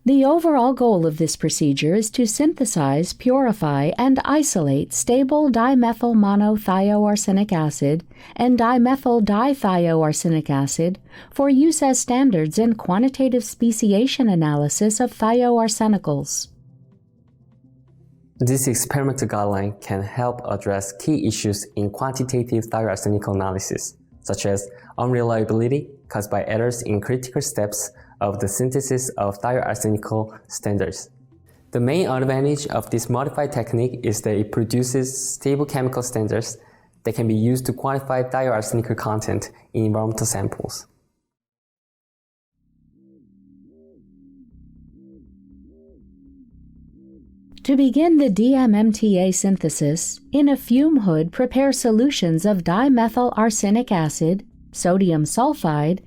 The overall goal of this procedure is to synthesize, purify, and isolate stable dimethylmonothioarsinic acid and dimethylithioarsinic acid for use as standards in quantitative speciation analysis of thioarsenicals. This experimental guideline can help address key issues in quantitative thioarsenical analysis, such as unreliability caused by errors in critical steps of the synthesis of thioarsenical standards. The main advantage of this modified technique is that it produces stable chemical standards that can be used to quantify thioarsenical content in environmental samples. To begin the DMMTA synthesis, in a fume hood prepare solutions of dimethylarsinic acid, sodium sulfide,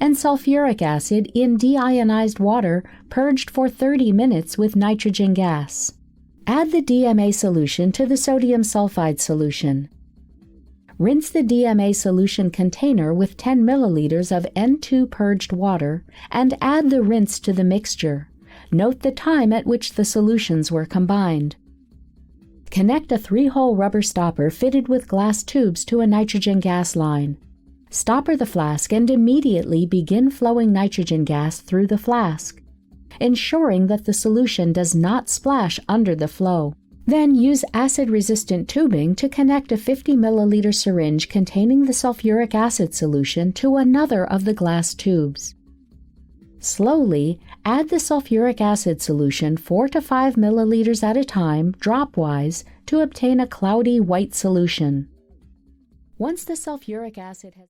and sulfuric acid in deionized water purged for 30 minutes with nitrogen gas. Add the DMA solution to the sodium sulfide solution. Rinse the DMA solution container with 10 milliliters of N2 purged water and add the rinse to the mixture. Note the time at which the solutions were combined. Connect a 3-hole rubber stopper fitted with glass tubes to a nitrogen gas line. Stopper the flask and immediately begin flowing nitrogen gas through the flask, ensuring that the solution does not splash under the flow. Then use acid-resistant tubing to connect a 50 milliliter syringe containing the sulfuric acid solution to another of the glass tubes. Slowly add the sulfuric acid solution 4 to 5 milliliters at a time, dropwise, to obtain a cloudy white solution. Once the sulfuric acid has